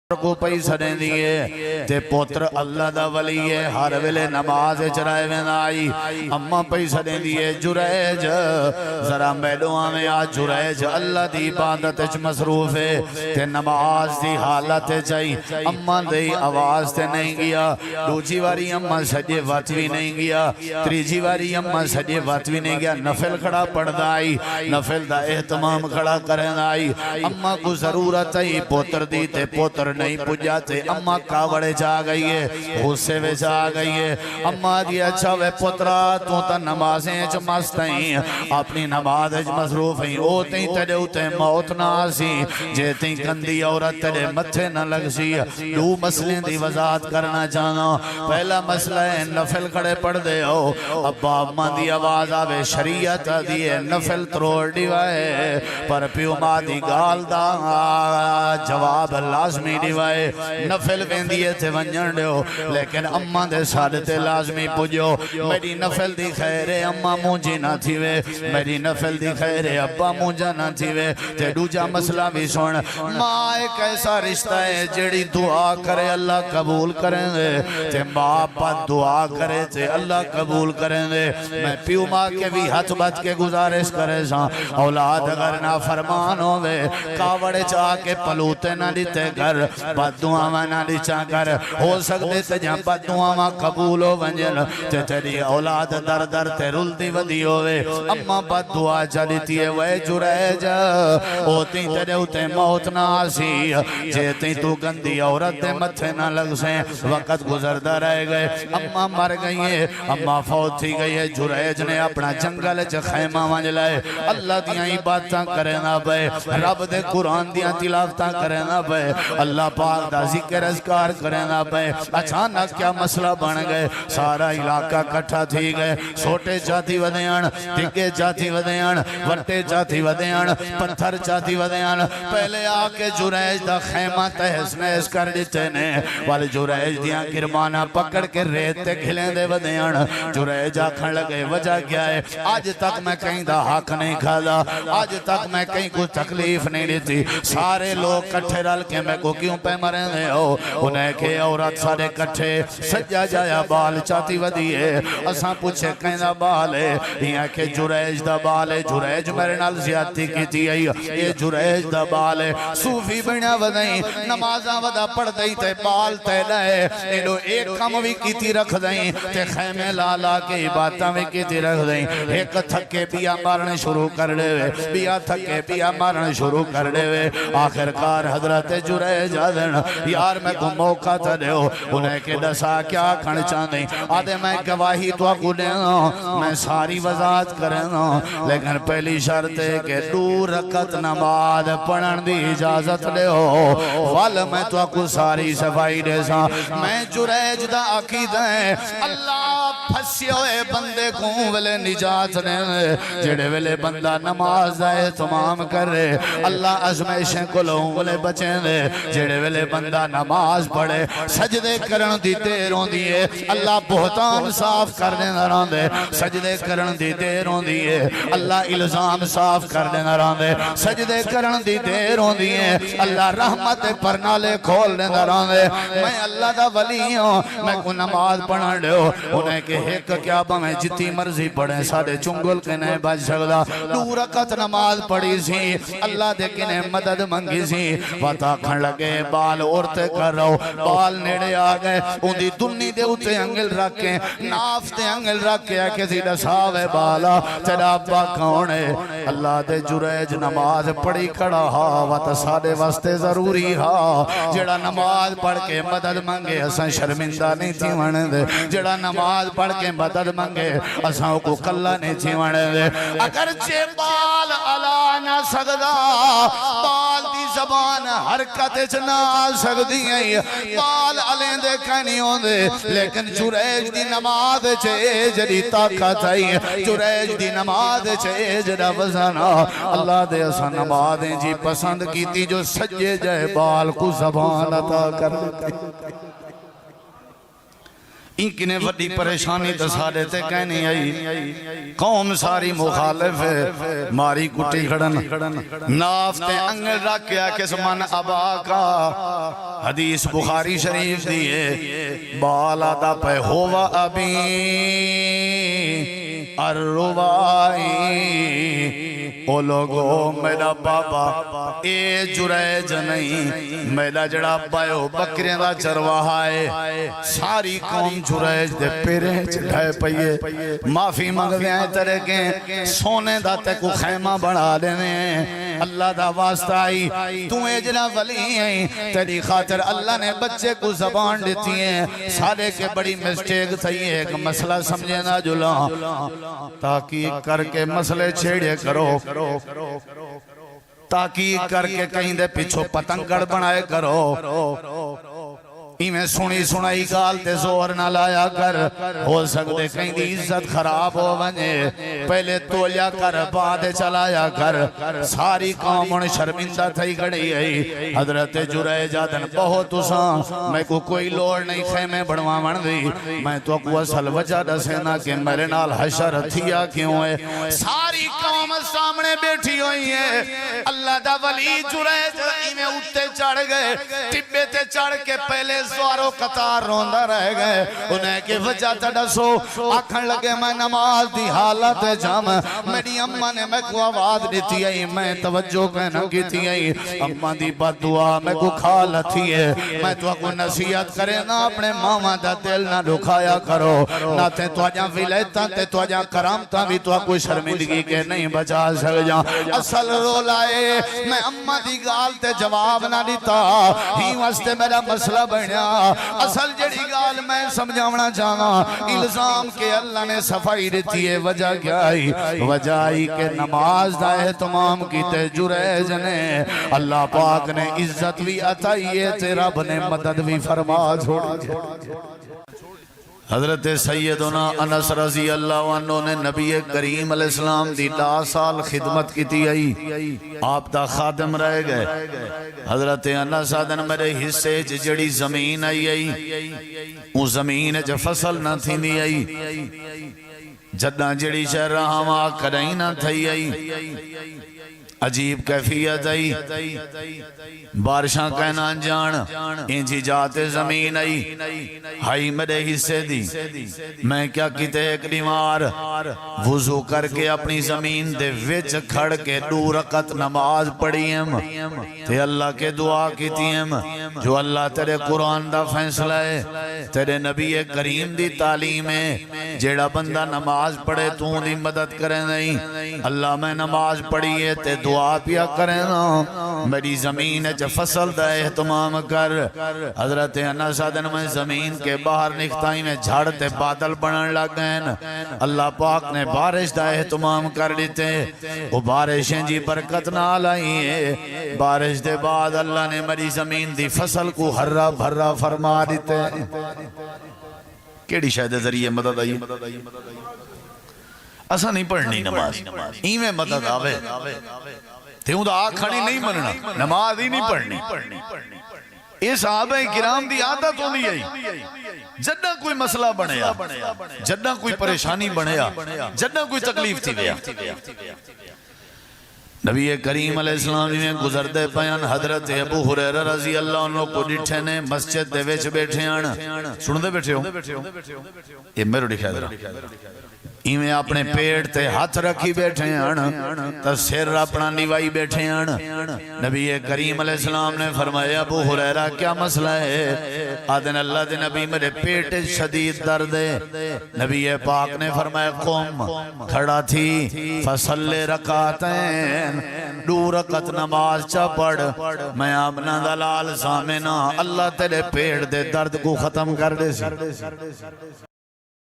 کو پیسہ دیں دیئے تے پوتر اللہ دا ولی ہے ہر ویلے نماز چرائے میں آئی اممہ پیسہ دیں دیئے جریج ذرا میڈوان میں آج جریج اللہ دی عبادت اچ مصروف ہے تے نماز دی حالت چاہی اممہ دی آواز تے نہیں گیا دوچی واری اممہ سجے واتوی نہیں گیا تریجی واری اممہ سجے واتوی نہیں گیا نفل کھڑا پڑھ دائی نفل دا احتمام کھڑا کریں دائی اممہ کو ضرورت ہے پوتر دی تے پوتر نہیں پجاتے اممہ کاوڑے جا گئی ہے غصے وے جا گئی ہے اممہ دی اچھا وے پترہ تو تا نمازیں اچھ مستیں اپنی نماز اچھ مصروف ہیں او تیں تیرے ہوتے موت نہ آسی جے تیں گندی عورت تیرے متھے نہ لگ سی دو مسئلیں دی وضاحت کرنا چاہنا پہلا مسئلہ ہے نفل کھڑے پڑھ دے ہو ابا اممہ دی آواز آوے شریعت دیئے نفل تروڑ دیوائے پر پیو ماں دی گال دا جواب لازمی دیوائے نفل ویندیے تھے ونجن دیو لیکن اممہ دے سادتے لازمی پجو میری نفل دی خیرے اممہ مونجی نہ تھیوے میری نفل دی خیرے ابا مونجا نہ تھیوے تے دوجا مسئلہ بھی سن ماں ایک ایسا رشتہ ہے جڑی دعا کرے اللہ قبول کریں دے تے ماں پا دعا کرے تے اللہ قبول کریں دے میں پیو ماں کے بھی ہاتھ بات کے گزارش کرے ساں اولاد اگر نہ فرمان ہوئے کاوڑے چاہ کے پلوتے نہ دیتے گھر بد دعا نہ دیچا کر ہو سکتے تے جہاں بد دعا قبول ہو ونجن تے تیری اولاد در در تے رل دی ودی ہوئے اما بد دعا چلیتی ہے وے جریج ہوتی تیرے ہوتے موت نہ آسی جیتی تو گندی عورت دے متھے نہ لگ سے وقت گزردہ رہ گئے اما مر گئی ہے اما فوت تھی گئی ہے جریج نے اپنا جنگل چ خیمہ ونج لائے اللہ دیاں عبادتاں کرے نہ بے رب دے قرآن دیاں تلاوتاں کرے نہ بے اللہ پاک دا ذکر اذکار کریں نہ پہ اچانک کیا مسئلہ بن گئے سارا علاقہ کٹھا تھی گئے سوٹے چاہتی ودیان ٹکے چاہتی ودیان وٹے چاہتی ودیان پتھر چاہتی ودیان پہلے آکے جریج دا خیمہ تحس نیس کر دیتے نے والے جریج دیاں گرمانا پکڑ کے ریت تے کھلیں دے ودیان جریج آکھن لگے وجہ کیا ہے آج تک میں کہیں دا حق نہیں کھادا آج تک میں کہیں کچھ تکلیف نہیں دیتی سارے لوگ کٹھے رل کے میں کو کیوں پہ مریں دے ہو انہیں کہ عورت سارے کٹھے سجا جایا بال چاہتی ودی ہے اساں پوچھے کہیں دا بال ہے یہ کہ جریج دا بال ہے جریج میرے نال زیادتی کی تھی یہ جریج دا بال ہے صوفی بنا ودائیں نمازاں ودا پڑھ دیں تے بال تے لائے انہوں ایک کم بھی کی تھی رکھ دیں تے خیمے لالا کے عبادتاں بھی کی تھی رکھ دیں ایک تھکے بیا مارنے شروع کر دے بیا تھکے بیا مارنے شروع کر دے آخرکار حضرت جریج آدھن یار میں کو موقع تھا دے ہو انہیں کہ دسا کیا کھڑ چاندیں آدھے میں گواہی تو کو دے میں ساری وضاحت کریں لیکن پہلی شرط ہے کہ دور رکعت نماز پڑھن دی اجازت دے ہو وال میں تو کو ساری صفائی دے سا میں جریج دا عقیدہ ہے اللہ پھسی ہوئے بندے کو ویلے نجات دے جڑے ویلے بندہ نماز دا اہتمام کر رہے اللہ ازمیشیں کو لوں ویلے بچیں دے جڑے ویلے بندہ نماز پڑھے سجدے کرن دی دیر ہوں دیئے اللہ بہتان صاف کرنے نہ رہن دے سجدے کرن دی دیر ہوں دیئے اللہ الزام صاف کرنے نہ رہن دے سجدے کرن دی دیر ہوں دیئے اللہ رحمت پرنالے کھولنے نہ رہن دے میں اللہ دا ولی ہوں میں کو نماز پڑھن دے ہو انہیں کہ ایک کیا با میں جتی مرضی پڑھیں ساڑھے چنگل کے نہیں بچ سکتا دو رکعت نماز پڑھی سی اللہ دے کنے مدد منگی سی وطا کھن لگے بال عورتے کر رہو بال نیڑے آگئے ان دی دنی دے اتے انگل رکھیں ناف دے انگل رکھیں کسی دساوے بالا تیرا ابا کونے اللہ دے جریج نماز پڑھی کھڑا ہا وطا سادے واسطے ضروری ہا جڑا نماز پڑھ کے مدد منگے اساں شرمندہ نہیں تھی ونے دے جڑا نماز پڑھ کے مدد منگے اساں کو کلہ نہیں تھی ونے دے اگرچہ بال علا نہ سکدا بال دی زبان حرکت چنا سکتی ہیں بال علیں دے کہنی ہوں دے لیکن جریج دی نماز چھے جڑی طاقت آئی جریج دی نماز چھے جڑا وزنا اللہ دے اسا نمازیں جی پسند کی تھی جو سجے جائے بال کو زبان عطا کر دیتی انکنے وڈی پریشانی تو سارے تے کہنی آئی قوم ساری مخالف ہے ماری کٹی کھڑن نافتے انگل رکھیا کس من ابا کا حدیث بخاری شریف دیئے بالا دا پہ ہوا ابی الروائی او لوگو میرا بابا اے جریج نہیں میرا جڑا بایو بکریں دا چرواہا ہے ساری قوم جریج دے پیریں چڑھائے پئیے معافی مانگ دیں ترے کے سونے دا تے کو خیمہ بڑھا دینے اللہ دا واسطہ آئی تو اجنا ولی ہیں تیری خاطر اللہ نے بچے کو زبان دیتی ہیں سارے کے بڑی مسٹیک تھی ایک مسئلہ سمجھے نہ جلا تاکہ کر کے مسئلے چھیڑے کرو تاکہ کر کے کہیں دے پیچھو پتنگڑ بنائے کرو میں سنی سنائی گال تے زور نہ لایا کر ہو سکتے کہیں دی عزت خراب ہو بنے پہلے تولیا کر بعد چلایا کر ساری قوموں شرمندہ تھی گھڑی ہے حضرت جریج آدن بہت اساں میں کو کوئی لوڑ نہیں خیمے بڑھوا من دی میں تو کو اصل وجہ دسینا کہ میرے نال حشر تھیا کیوں ہے ساری قوم سامنے بیٹھی ہوئی ہے اللہ دا ولی جریج میں اٹھتے چڑھ گئے ٹبے تے چڑھ کے پہلے سوارو قطار روندہ رہ گئے انہیں کی وجہ تڑسو آکھن لگے میں نماز دی حالت جام میری اممہ نے میں کو آواز دیتی ہے میں توجہ کہنا کیتی ہے اممہ دی بد دعا میں کو کھالتی ہے میں تو کو نصیحت کرے نا اپنے ماما دا دل نہ رکھایا کرو نہ تے تو آجاں ولیتا تے تو آجاں کرامتا بھی تو کوئی شرمندگی کے نہیں بچا سک جاں اصل رو لائے میں اممہ دی گال تے جواب نہ دیتا ہی واسطے میرا مسئلہ بڑھیا اصل جڑی گال میں سمجھاونا چاہنا الزام کے اللہ نے صفائی دیتی ہے وجہ کیا آئی وجہ آئی کہ نماز دا اہتمام کی تے جریج نے اللہ پاک نے عزت بھی عطائی ہے تے رب نے مدد بھی فرما چھوڑی حضرت سیدنا انس رضی اللہ عنہ نے نبی کریم علیہ السلام دی 10 سال خدمت کی تھی آئی آپ دا خادم رہ گئے حضرت انس آدن میرے حصے جڑی زمین آئی وہ زمین جو فصل نہ تھی دی آئی جدہ جڑی شہر ہما کرائی نہ تھی آئی عجیب کیفیت آئی بارشاں کہنا جان انجی جاتے زمین آئی ہائی میرے حصے دی میں کیا کیتے ایک بیمار وضو کر کے اپنی زمین دے وچ کھڑ کے 2 رکعت نماز پڑھی ہم تے اللہ کے دعا کیتی ہم جو اللہ تیرے قرآن دا فیصلہ ہے تیرے نبی کریم دی تعلیم ہے جیڑا بندہ نماز پڑھے تو دی مدد کرے نہیں اللہ میں نماز پڑھی ہے تے دعا پیا کریں نا میری زمین جو فصل دا اہتمام کر حضرت انس آدن میں زمین کے باہر نکتائی میں جھاڑتے بادل بنن لگ گئے اللہ پاک نے بارش دا اہتمام کر لیتے وہ بارشیں جی برکت نہ لائی ہے بارش دے بعد اللہ نے میری زمین دی فصل کو ہرہ بھرہ فرما دیتے کیڑی شاید ذریعے مدد آئی اسا نہیں پڑھنی نماز ایمیں مدد آوے تیوں دا آگ کھڑی نہیں مننا نماز ہی نہیں پڑھنی یہ صحابہ کرام دی عادت ہونی ہے جدہ کوئی مسئلہ بنیا جدہ کوئی پریشانی بنیا جدہ کوئی تکلیف تھی گیا نبی کریم علیہ السلام میں گزر دے پیان حضرت ابو حریرہ رضی اللہ عنہ کو ڈٹھے نے مسجد دے ویچ بیٹھے آنا سن دے بیٹھے ہو یہ میرے ڈکھا دے رہا ایمیں اپنے پیڑ تے ہاتھ رکھی بیٹھے ہیں تا سر اپنا نیوائی بیٹھے ہیں نبی کریم علیہ السلام نے فرمایا ابو حریرہ کیا مسئلہ ہے آدن اللہ دے نبی میرے پیٹ شدید درد ہے نبی پاک نے فرمایا قوم کھڑا تھی فصلِ رکعتین 2 رکعت نماز چا پڑھ میں اپنا دلال سامنا اللہ تیرے پیٹ دے درد کو ختم کر دے سی